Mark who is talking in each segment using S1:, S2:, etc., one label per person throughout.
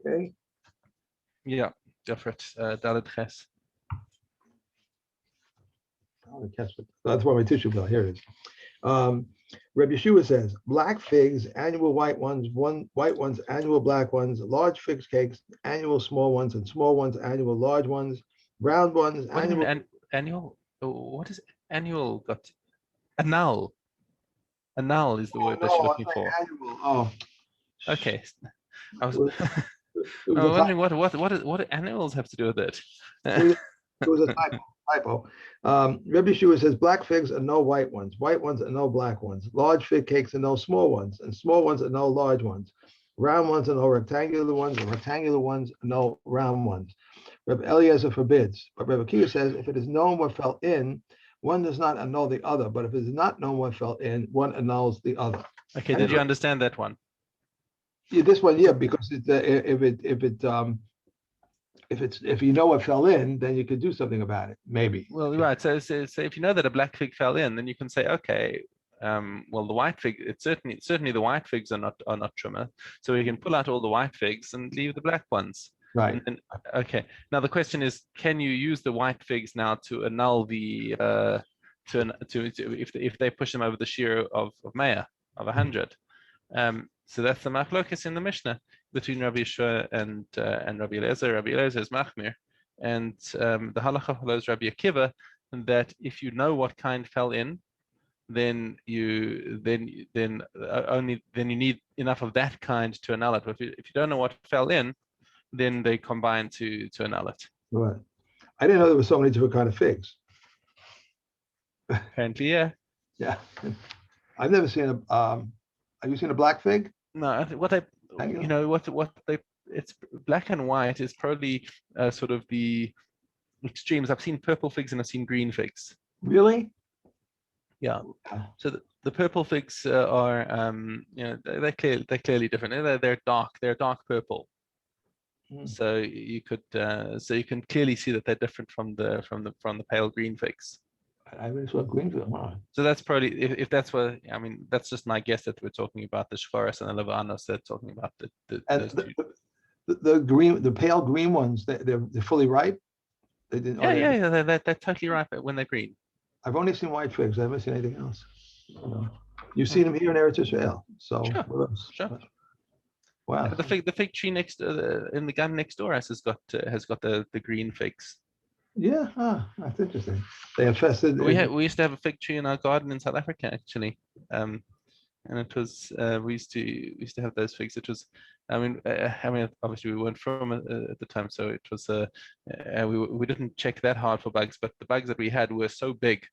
S1: Okay.
S2: Yeah, go for it. Dalet Ches.
S1: Oh, that's why my tissue fell. Here it is. Rabbi Yeshua says, black figs, annual white ones, white ones, annual black ones, large fig cakes, annual small ones, and small ones, annual large ones, round ones,
S2: What do you
S1: annual.
S2: mean annual? What is annual got? Annul. Annul is the
S1: Oh
S2: word
S1: no,
S2: that you're
S1: I
S2: looking
S1: was
S2: for.
S1: like annual. Oh,
S2: Okay. I
S1: it
S2: was
S1: was, it
S2: I
S1: was
S2: was
S1: a
S2: wondering
S1: typo.
S2: what do annuals have to do with it?
S1: It was a typo. Rabbi Yeshua says black figs are no white ones are no black ones, large fig cakes are no small ones, and small ones are no large ones. Round ones are no rectangular ones, and rectangular ones are no round ones. Rabbi Eliezer forbids, but Rabbi Akiva says if it is known what fell in, one does not annul the other, but if it is not known what fell in, one annuls the other.
S2: Okay, did you understand that one?
S1: Yeah, this one, yeah, because if you know what fell in, then you could do something about it, maybe.
S2: Well, right. So if you know that a black fig fell in, then you can say, okay, well, the white fig, it's certainly the white figs are not truma, so we can pull out all the white figs and leave the black ones.
S1: Right.
S2: And then, okay. Now the question is, can you use the white figs now to annul the if they push them over the shear of Meir of 100? So that's the machlokas in the Mishnah between Rabbi Yeshua and Rabbi Eliezer. Rabbi Eliezer is machmir, and the halacha follows Rabbi Akiva, that if you know what kind fell in, then you need enough of that kind to annul it. But if you don't know what fell in, then they combine to annul it.
S1: Right. I didn't know there were so many different kind of figs.
S2: Apparently, yeah.
S1: Yeah. I've never seen a. Have you seen a black fig?
S2: No, what it's black and white is probably sort of the extremes. I've seen purple figs and I've seen green figs.
S1: Really?
S2: Yeah. So the purple figs are they're clearly different. They're dark purple. So you can clearly see that they're different from the pale green figs.
S1: I really saw green fig.
S2: So that's probably if that's what I mean. That's just my guess that we're talking about the Shvaras and the Levanos. They're talking about those two.
S1: The green, the pale green ones, they're fully ripe. They didn't.
S2: Yeah. They're totally ripe when they're green.
S1: I've only seen white figs. I haven't seen anything else. You've seen them here in Eretz Israel. So
S2: sure.
S1: Wow.
S2: The fig tree next in the garden next door has got the green figs.
S1: Yeah, that's interesting. They infested.
S2: We used to have a fig tree in our garden in South Africa actually, and it was we used to have those figs. It was, I mean, obviously we weren't from at the time, so it was we didn't check that hard for bugs, but the bugs that we had were so big.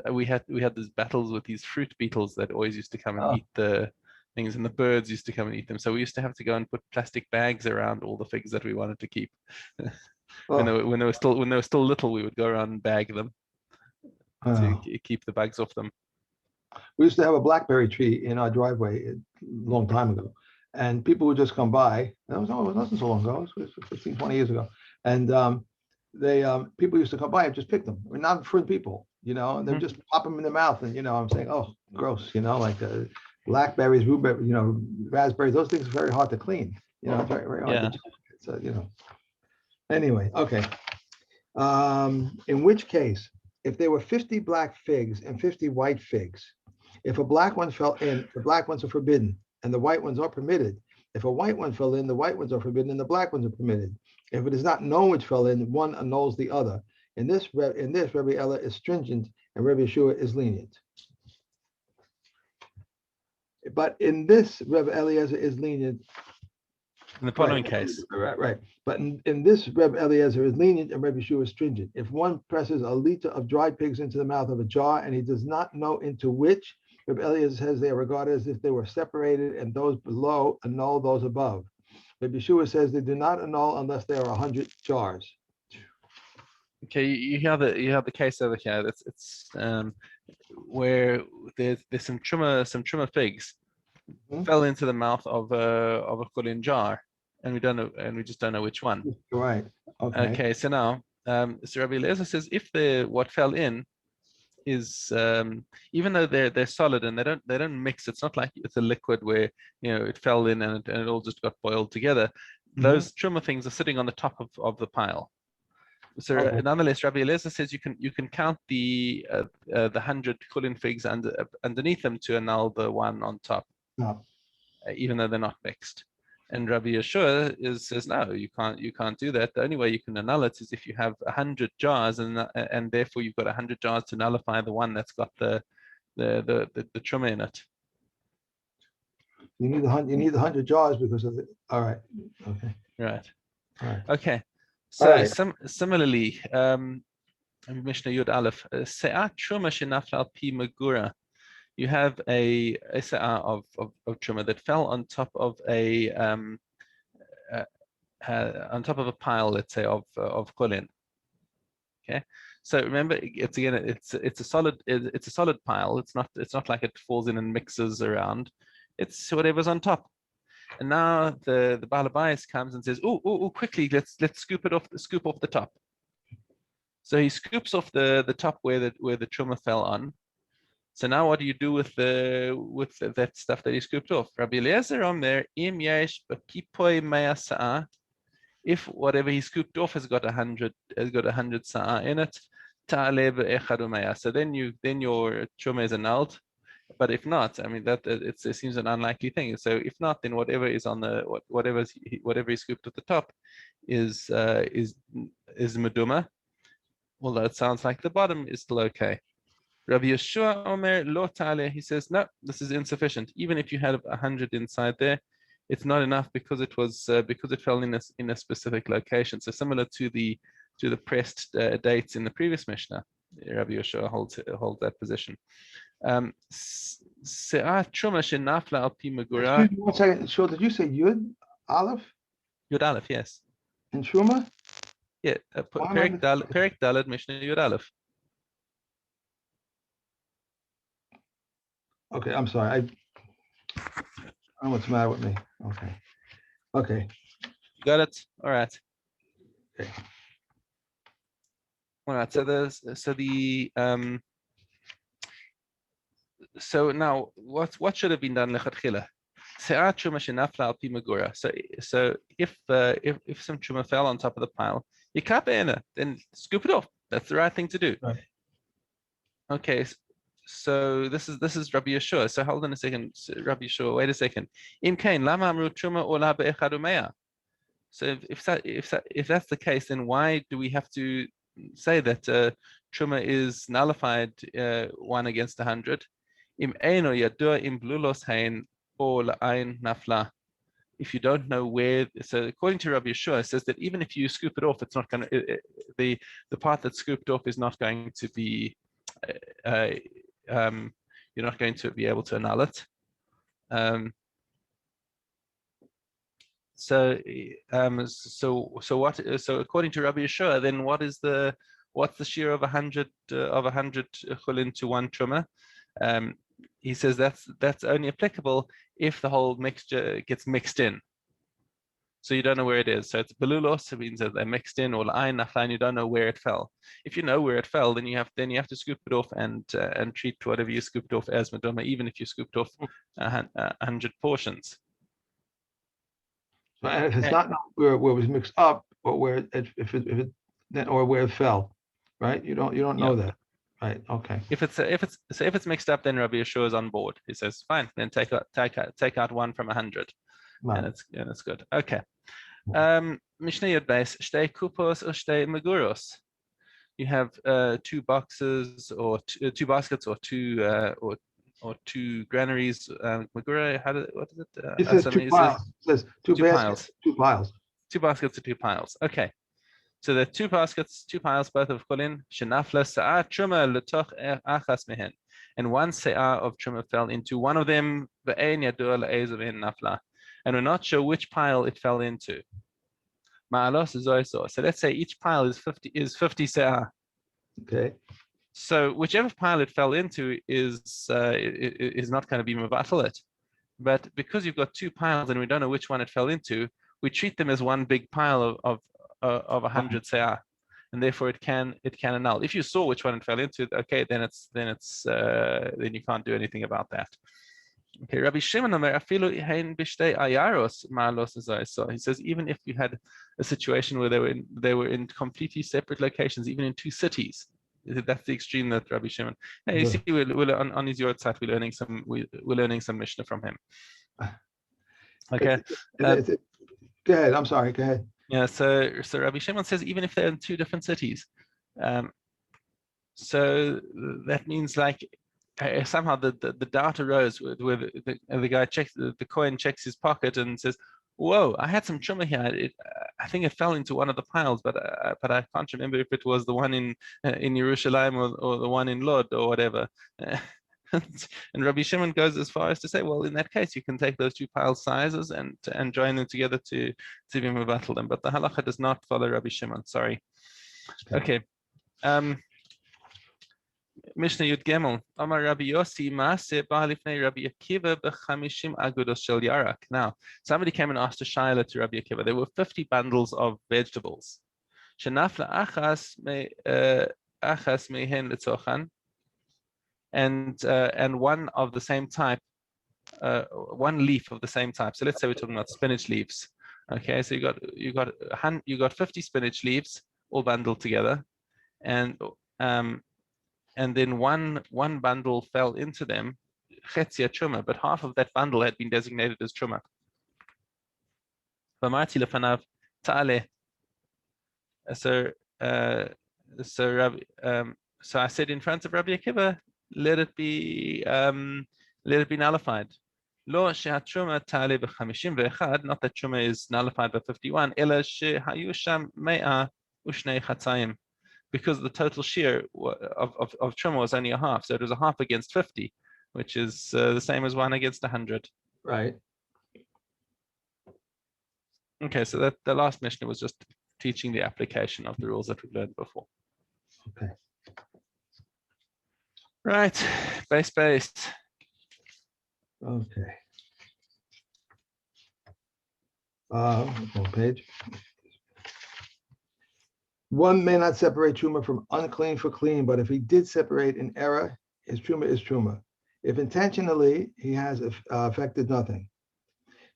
S2: We had these battles with these fruit beetles that always used to come and eat the things, and the birds used to come and eat them. So we used to have to go and put plastic bags around all the figs that we wanted to keep. When they were still little, we would go around and bag them to keep the bugs off them.
S1: We used to have a blackberry tree in our driveway a long time ago, and people would just come by. It wasn't so long ago. It was 15, 20 years ago, and people used to come by and just pick them. We're not for people, and they just pop them in their mouth, and I'm saying, oh, gross, like blackberries, blueberries, raspberries. Those things are very hard to clean. It's very, very hard to check. So, anyway, okay. In which case, if there were 50 black figs and 50 white figs, if a black one fell in, the black ones are forbidden, and the white ones are permitted. If a white one fell in, the white ones are forbidden, and the black ones are permitted. If it is not known which fell in, one annuls the other. In this, Rabbi Ella is stringent, and Rabbi Yeshua is lenient. But in this, Rabbi Eliezer is lenient.
S2: In the following case.
S1: Right. But in this, Reb Eliezer is lenient and Reb Yeshua is stringent. If one presses a liter of dried pigs into the mouth of a jar and he does not know into which, Reb Eliezer says they are regarded as if they were separated, and those below annul those above. Reb Yeshua says they do not annul unless there are 100 jars.
S2: Okay, you have the case over here. It's where there's some truma figs fell into the mouth of a chulin jar, and we just don't know which one.
S1: Right.
S2: Okay. So now, so Rabbi Eliezer says if what fell in is even though they're solid and they don't mix, it's not like it's a liquid where it fell in and it all just got boiled together. those truma things are sitting on the top of the pile. So
S1: Okay.
S2: nonetheless, Rabbi Eliezer says you can count the 100 kulin figs underneath them to annul the one on top,
S1: No.
S2: even though they're not mixed. And Rabbi Yeshua says no, you can't do that. The only way you can annul it is if you have 100 jars, and therefore you've got 100 jars to nullify the one that's got the truma in it.
S1: You need the 100 jars because of the. All right. Okay.
S2: Right.
S1: All right.
S2: Okay.
S1: All
S2: So
S1: right.
S2: similarly, Mishna Yud Aleph, Se'at Truma Shenafla al Pi Megura. You have a se'ah of truma that fell on top of on top of a pile, let's say, of kulin. Okay, so remember, it's a solid pile. It's not like it falls in and mixes around. It's whatever's on top. And now the Baal Habayis comes and says, "Oh, quickly, let's scoop off the top." So he scoops off the top where the truma fell on. So now what do you do with that stuff that he scooped off? Rabbi Eliezer on there, im yesh b'kipoi mea sa'ah. If whatever he scooped off has got 100 sa'ah in it, ta'ale be'echad mea. So then your truma is annulled. But if not, I mean it seems an unlikely thing. So if not, then whatever is on whatever he scooped at the top is meduma. Although it sounds like the bottom is still okay. Rabbi Yeshua Omer Lo Ta'ale, he says, no, this is insufficient. Even if you had 100 inside there, it's not enough because it fell in a specific location. So similar to the pressed dates in the previous Mishnah, Rabbi Yeshua holds that position. Se'at Truma Shenafla al Pi Megura.
S1: Excuse me 1 second. Sure, did you say Yud Aleph
S2: Yud Aleph, yes.
S1: and Truma?
S2: Yeah, Perek Daled Mishnah Yud Aleph.
S1: Okay, I'm sorry. I don't know what's the matter with me. Okay.
S2: You got it? All right.
S1: Okay.
S2: All right. So now what should have been done lechatchila? Se'at truma shenafla al pi megura. So if some truma fell on top of the pile, yikape'ena, then scoop it off. That's the right thing to do.
S1: Right.
S2: Okay. So this is Rabbi Yeshua. So hold on a second, Rabbi Yeshua. Wait a second. Im kain lama amru truma ola be'echad u'mea. So if that's the case, then why do we have to say that truma is nullified 1 against 100? Im eino yadua im blulos hain or la'ain nafla. If you don't know where, so according to Rabbi Yeshua, it says that even if you scoop it off, it's not going to, the part that's scooped off is not going to be, you're not going to be able to annul it. So according to Rabbi Yeshua, then what's the share of 100 chulin to 1 truma? He says that's only applicable if the whole mixture gets mixed in. So you don't know where it is. So it's belulos, it means that they're mixed in, or la'ayin nafla, you don't know where it fell. If you know where it fell, then you have to scoop it off and treat whatever you scooped off as meduma, even if you scooped off 100 portions.
S1: So, and if it's not where it was mixed up, or where or where it fell, right? You don't know that, right? Okay.
S2: If it's mixed up, then Rabbi Yeshua is on board. He says, fine, then take out 1 from 100, right. and it's good. Okay. Mishnah Yud Beis, shtei kupos or shtei meguros. You have 2 boxes or 2 baskets or 2 granaries. Megura, what is it?
S1: It says 2 piles. It says 2 baskets, 2 piles.
S2: 2 baskets or 2 piles. Okay. So there are 2 baskets, 2 piles, both of kulin. Shenafla sa'ah truma letoch achas mehen. And 1 se'ah of truma fell into one of them. Ve'ein yadua la'ezav in nafla. And we're not sure which pile it fell into. Ma'alos is also. So let's say each pile is 50 se'ah.
S1: Okay.
S2: So whichever pile it fell into is not going to be mevatel. But because you've got 2 piles and we don't know which one it fell into, we treat them as one big pile of 100 se'ah, and therefore it can annul. If you saw which one it fell into, okay, then you can't do anything about that. Okay, Rabbi Shimon Omer, afilu hein b'shtei ayaros ma'alos azai. So he says, even if you had a situation where they were in completely separate locations, even in two cities, that's the extreme that Rabbi Shimon. Hey, you see, we're on his yard site. We're learning some Mishnah from him. Okay.
S1: Go ahead. I'm sorry. Go ahead.
S2: Yeah. So Rabbi Shimon says even if they're in two different cities, so that means like somehow the doubt arose where the guy checks the coin, checks his pocket and says, "Whoa, I had some truma here. I think it fell into one of the piles, but I can't remember if it was the one in Yerushalayim or the one in Lod or whatever." And Rabbi Shimon goes as far as to say, well, in that case, you can take those two pile sizes and join them together to be mevatel them. But the halacha does not follow Rabbi Shimon. Sorry. Okay. Mishnah Yud Gimel. Amar Rabbi Yossi Maaseh Ba Lifnei Rabbi Akiva b'chamishim agudos shel yarak. Now, somebody came and asked a shaila to Rabbi Akiva. There were 50 bundles of vegetables. Shenafla achas mehen letzochan. And one of the same type, one leaf of the same type. So let's say we're talking about spinach leaves. Okay, so you got 50 spinach leaves all bundled together, and then one bundle fell into them, chetzia truma, but half of that bundle had been designated as truma. V'amarti lefanav ta'ale. So I said in front of Rabbi Akiva, let it be nullified. Lo shehatruma ta'ale b'51, not that truma is nullified by 51, ela shehayu sham me'a ushnei chatzayim, because the total share of truma was only a half, so it was a half against 50, which is the same as 1 against 100.
S1: Right.
S2: Okay, so that the last Mishnah was just teaching the application of the rules that we've learned before.
S1: Okay.
S2: Right, base.
S1: Okay. One page. One may not separate truma from unclean for clean, but if he did separate in error, his truma is truma. If intentionally, he has affected nothing.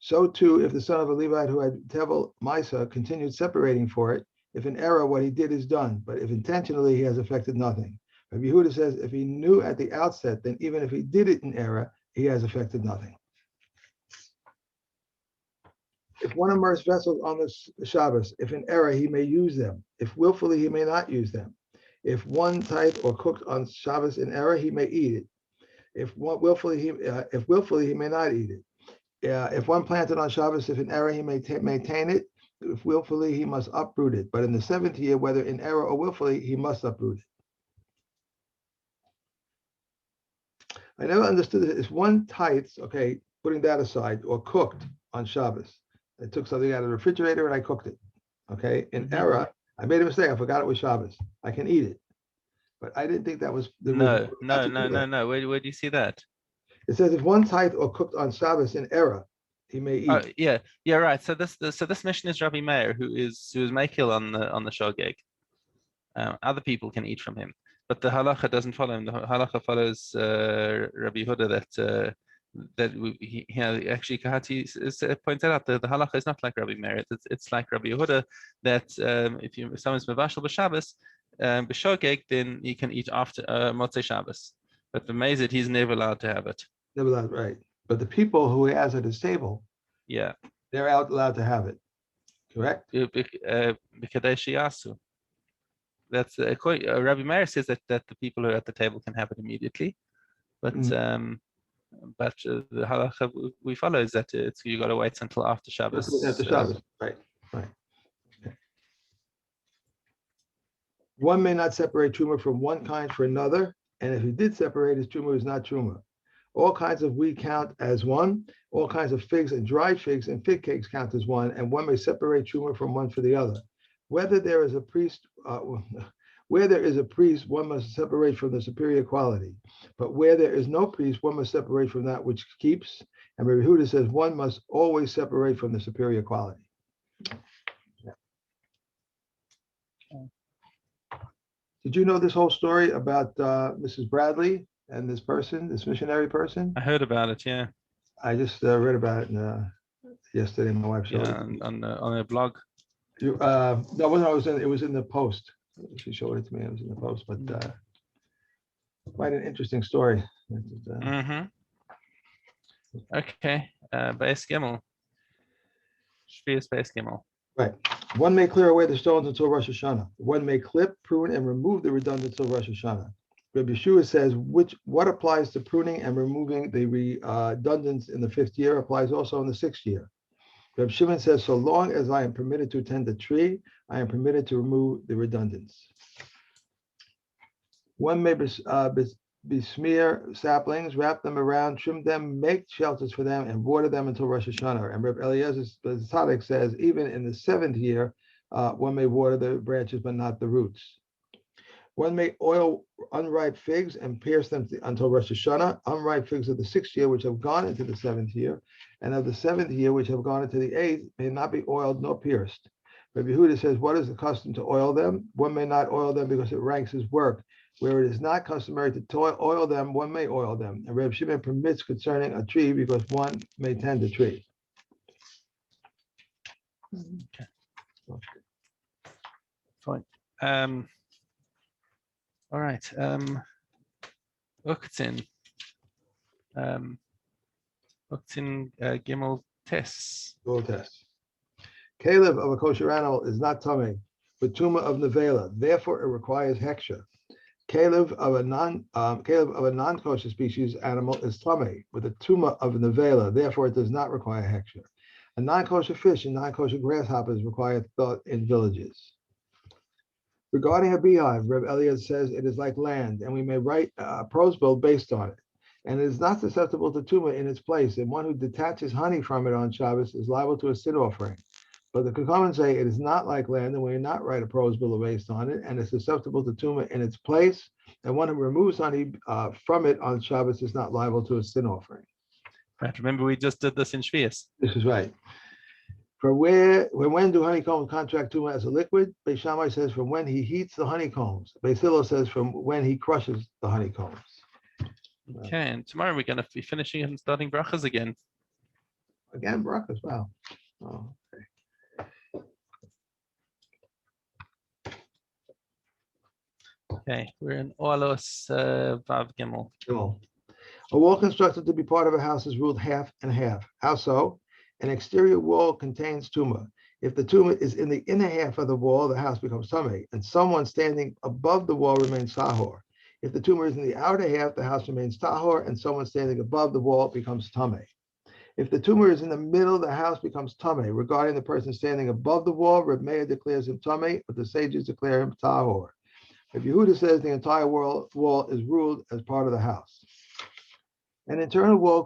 S1: So too, if the son of a Levite who had tevel misa continued separating for it, if in error what he did is done, but if intentionally he has affected nothing. Rabbi Yehuda says if he knew at the outset, then even if he did it in error, he has affected nothing. If one immersed vessels on the Shabbos, if in error he may use them, if willfully he may not use them. If one tied or cooked on Shabbos in error, he may eat it. If willfully he may not eat it. If one planted on Shabbos, if in error he may maintain it. If willfully he must uproot it. But in the 7th year, whether in error or willfully, he must uproot it. I never understood it. If one tithes, okay, putting that aside, or cooked on Shabbos. I took something out of the refrigerator and I cooked it. Okay, in error, I made a mistake. I forgot it was Shabbos. I can eat it, but I didn't think that was the
S2: No. Where do you see that?
S1: It says if one tithe or cooked on Shabbos in error, he may eat.
S2: Yeah, right. So this mission is Rabbi Meir, who is makil on the shogeg. Other people can eat from him, but the halacha doesn't follow him. The halacha follows Rabbi Yehuda actually Kahati pointed out that the halacha is not like Rabbi Meir. It's like Rabbi Yehuda that if someone's mevashel b'Shabbos b'shogeg, then he can eat after Motzei Shabbos. But the mezid, he's never allowed to have it.
S1: Never allowed, right? But the people who he has at his table,
S2: yeah,
S1: they're allowed to have it. Correct?
S2: That's Rabbi Meir says that the people who are at the table can have it immediately, but the halacha we follow is that you got to wait until after Shabbos.
S1: After Shabbos, right. Okay. One may not separate truma from one kind for another, and if he did separate, his truma is not truma. All kinds of wheat count as one. All kinds of figs and dried figs and fig cakes count as one, and one may separate truma from one for the other. Where there is a priest, one must separate from the superior quality. But where there is no priest, one must separate from that which keeps. And Rabbi Yehuda says one must always separate from the superior quality. Yeah. Did you know this whole story about Mrs. Bradley and this missionary person?
S2: I heard about it, yeah.
S1: I just read about it yesterday. My wife showed
S2: Yeah,
S1: it to me.
S2: on a blog.
S1: That wasn't. I was in. It was in the post. She showed it to me. It was in the post, but quite an interesting story.
S2: Mm-hmm. Okay. Base Gimel. Shvius Base Gimel.
S1: Right. One may clear away the stones until Rosh Hashanah. One may clip, prune, and remove the redundant until Rosh Hashanah. Rabbi Yeshua says what applies to pruning and removing the redundants in the 5th year applies also in the 6th year. Rabbi Shimon says, so long as I am permitted to tend the tree, I am permitted to remove the redundants. One may besmear saplings, wrap them around, trim them, make shelters for them, and water them until Rosh Hashanah. And Rabbi Eliezer Tzaddik says, even in the 7th year, one may water the branches, but not the roots. One may oil unripe figs and pierce them until Rosh Hashanah. Unripe figs of the 6th year, which have gone into the 7th year, and of the 7th year, which have gone into the 8th, may not be oiled nor pierced. Rabbi Yehuda says, what is the custom to oil them? One may not oil them because it ranks as work. Where it is not customary to oil them, one may oil them. And Rabbi Shimon permits concerning a tree because one may tend a tree.
S2: Okay. Fine. All right. Uktzin. Uktzin Gimel Tes.
S1: Go test. Caleb of a kosher animal is not tummy, but tuma of nevela. Therefore, it requires heksha. Caleb of a non-kosher species animal is tummy with a tuma of nevela. Therefore, it does not require heksha. A non-kosher fish and non-kosher grasshoppers require thought in villages. Regarding a beehive, Reb Eliezer says it is like land, and we may write a prose bill based on it. And it is not susceptible to tuma in its place, and one who detaches honey from it on Shabbos is liable to a sin offering. But the Kachamim say it is not like land, and we may not write a prose bill based on it, and is susceptible to tuma in its place, and one who removes honey from it on Shabbos is not liable to a sin offering.
S2: Right. Remember, we just did this in Shvius.
S1: This is right. When do honeycombs contract tuma as a liquid? Beis Shammai says from when he heats the honeycombs. Beis Hillel says from when he crushes the honeycombs.
S2: Okay, and tomorrow we're going to be finishing and starting brachas again.
S1: Again, brachas. Wow. Oh,
S2: Okay, we're in Olos Vav Gimel.
S1: cool. A wall constructed to be part of a house is ruled half and half. How so? An exterior wall contains tuma. If the tuma is in the inner half of the wall, the house becomes tummy, and someone standing above the wall remains tahor. If the tumor is in the outer half, the house remains tahor, and someone standing above the wall becomes tummy. If the tumor is in the middle, the house becomes tummy. Regarding the person standing above the wall, Reb Meir declares him tummy, but the sages declare him tahor. Reb Yehuda says the entire wall is ruled as part of the house. An internal wall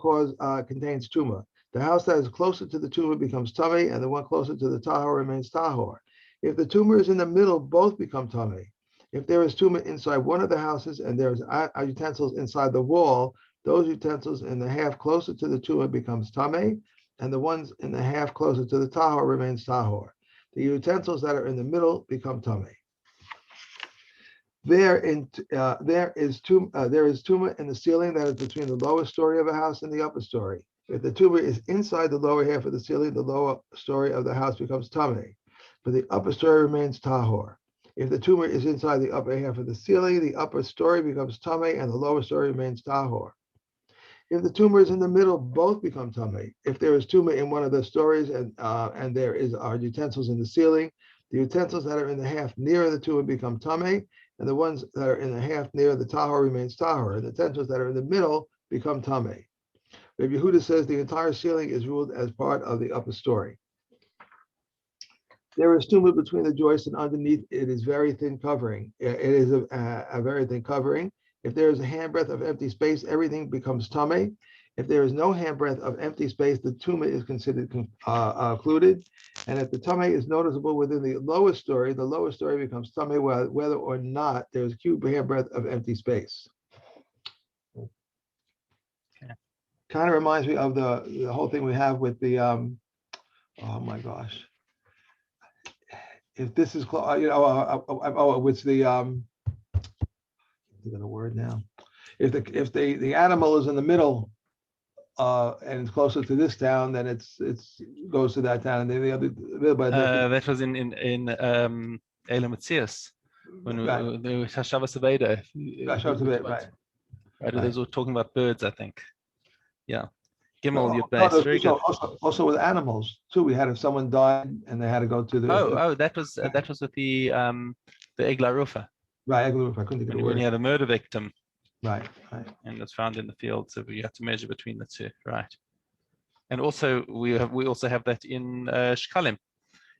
S1: contains tuma. The house that is closer to the tumor becomes tummy, and the one closer to the tahor remains tahor. If the tumor is in the middle, both become tummy. If there is tumor inside one of the houses and there is utensils inside the wall, those utensils in the half closer to the tumor becomes tummy, and the ones in the half closer to the tahor remains tahor. The utensils that are in the middle become tummy. There is tumor in the ceiling that is between the lower story of a house and the upper story. If the tumor is inside the lower half of the ceiling, the lower story of the house becomes tummy, but the upper story remains tahor. If the tumor is inside the upper half of the ceiling, the upper story becomes tummy, and the lower story remains tahor. If the tumor is in the middle, both become tummy. If there is tumor in one of the stories and there are utensils in the ceiling, the utensils that are in the half near the tumor become tummy, and the ones that are in the half near the tahor remains tahor, and the utensils that are in the middle become tummy. Rabbi Yehuda says the entire ceiling is ruled as part of the upper story. There is tumor between the joists, and underneath it is very thin covering. It is a very thin covering. If there is a handbreadth of empty space, everything becomes tummy. If there is no handbreadth of empty space, the tumor is considered occluded. And if the tummy is noticeable within the lower story becomes tummy, whether or not there is a cube handbreadth of empty space.
S2: Okay.
S1: Kind of reminds me of the whole thing we have with the oh my gosh. If this is close, it's the I'm thinking of the word now. If the animal is in the middle and it's closer to this town, then it's goes to that town, and then the other.
S2: That was in Elam Metzias, when
S1: Right.
S2: they were Hashavas Aveda.
S1: Gosh, out to bit, right.
S2: Right,
S1: Right.
S2: those were talking about birds, I think. Yeah.
S1: No,
S2: Gimel Yud
S1: no,
S2: Beis, very good.
S1: also with animals too. We had if someone died and they had to go to the
S2: That was with the Egla Rufa,
S1: right. I couldn't think of the
S2: when
S1: word.
S2: you had a murder victim
S1: Right.
S2: and was found in the field, so we had to measure between the two, right? And also we also have that in Shkalim.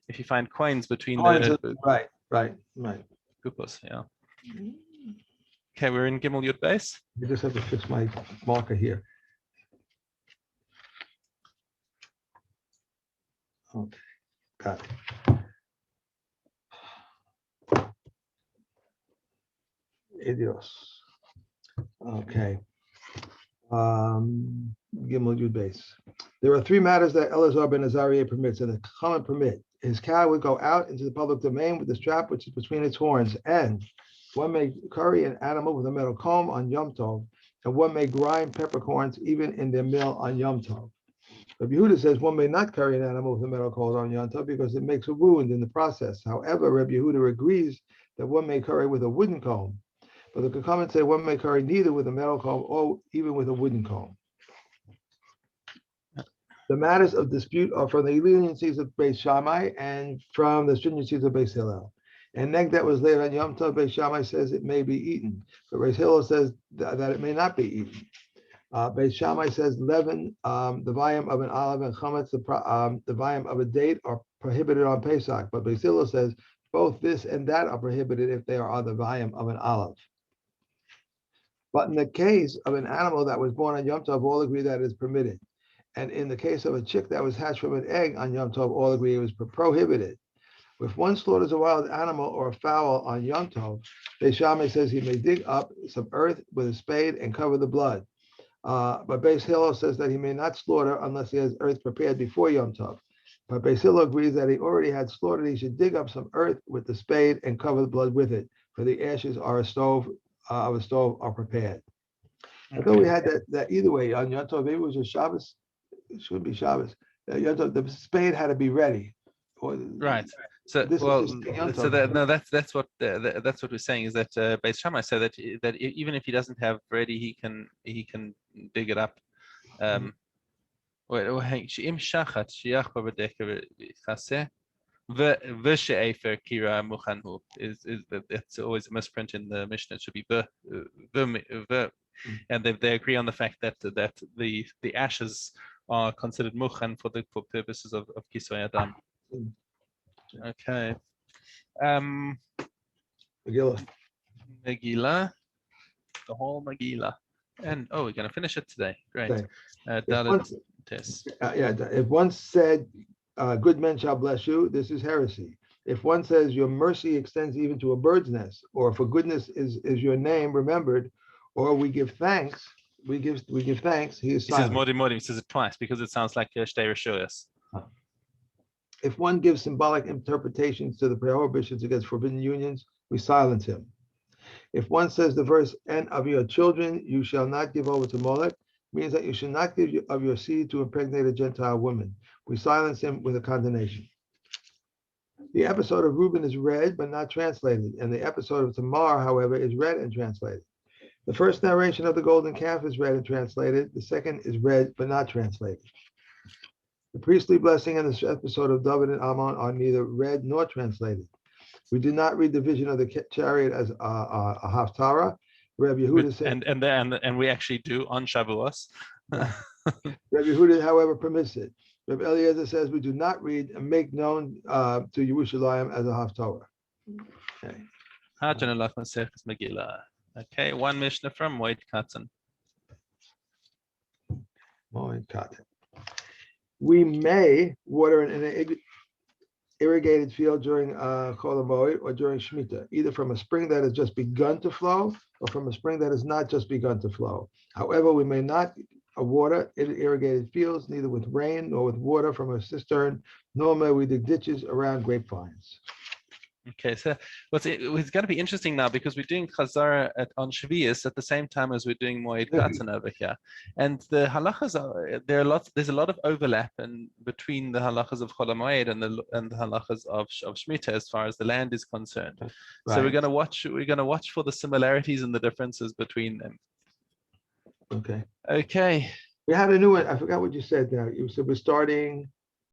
S2: If you find coins between the
S1: Right.
S2: kupos, yeah. Okay, we're in Gimel Yud Beis.
S1: You just have to fix my marker here. Okay, got it. Idios. Okay. Gimel Yud Beis. There are three matters that Elazar ben Azariah permits, and the common permit. His cow would go out into the public domain with the strap which is between its horns, and one may curry an animal with a metal comb on Yom Tov, and one may grind peppercorns even in their mill on Yom Tov. Rabbi Yehuda says one may not carry an animal with a metal comb on Yom Tov because it makes a wound in the process. However, Rabbi Yehuda agrees that one may curry with a wooden comb, but the comments say one may curry neither with a metal comb or even with a wooden comb. The matters of dispute are from the leniencies of Beis Shammai and from the stringencies of Beis Hillel. And neg that was laid on Yom Tov, Beis Shammai says it may be eaten, but Beis Hillel says that it may not be eaten. Beis Shammai says leaven, the volume of an olive, and chametz, the volume of a date, are prohibited on Pesach. But Beis Hillel says both this and that are prohibited if they are on the volume of an olive. But in the case of an animal that was born on Yom Tov, all agree that it is permitted. And in the case of a chick that was hatched from an egg on Yom Tov, all agree it was prohibited. If one slaughters a wild animal or a fowl on Yom Tov, Beis Shammai says he may dig up some earth with a spade and cover the blood. But Beis Hillel says that he may not slaughter unless he has earth prepared before Yom Tov. But Beis Hillel agrees that he already had slaughtered. He should dig up some earth with the spade and cover the blood with it, for the ashes are of a stove are prepared. I thought we had that either way on Yom Tov. Maybe it was a Shabbos. It should be Shabbos. The spade had to be ready.
S2: Right. So that's what we're saying is that Beis Shammai said that even if he doesn't have ready, he can dig it up. That's always a misprint in the Mishnah. It should be and they agree on the fact that the ashes are considered mukhan for purposes of Kisvei Adam. Okay. Megillah, the whole Megillah. And we're going to finish it today. Great.
S1: If one said, good men shall bless you, this is heresy. If one says your mercy extends even to a bird's nest, or for goodness is your name remembered, or we give thanks, we give thanks, he is silent.
S2: He says Modim, he says it twice because it sounds like Shtei Rishuyos.
S1: If one gives symbolic interpretations to the prohibitions against forbidden unions, we silence him. If one says the verse, and of your children you shall not give over to Molech, means that you should not give of your seed to impregnate a Gentile woman, we silence him with a condemnation. The episode of Reuben is read but not translated, and the episode of Tamar, however, is read and translated. The first narration of the golden calf is read and translated. The second is read but not translated. The priestly blessing and the episode of David and Ammon are neither read nor translated. We did not read the vision of the chariot as a haftarah. Rabbi Yehuda said,
S2: and we actually do on Shavuos.
S1: Rabbi Yehuda, however, permits it. Rabbi Eliezer says we do not read and make known to Yerushalayim as a haftarah.
S2: Okay, one Mishnah from Moed Katan.
S1: Moed Katan. We may water an irrigated field during Chol HaMoed or during Shemitah, either from a spring that has just begun to flow or from a spring that has not just begun to flow. However, we may not water irrigated fields, neither with rain nor with water from a cistern, nor may we dig ditches around grapevines.
S2: Okay, so it's going to be interesting now because we're doing Chazara on Shvius at the same time as we're doing Moed Katan over here, and the halachas are there's a lot of overlap between the halachas of Chol Hamoed and the halachas of Shemitah as far as the land is concerned. So we're
S1: Right.
S2: going to watch for the similarities and the differences between them.
S1: Okay.
S2: Okay.
S1: We have a new one. I forgot what you said there. You said we're starting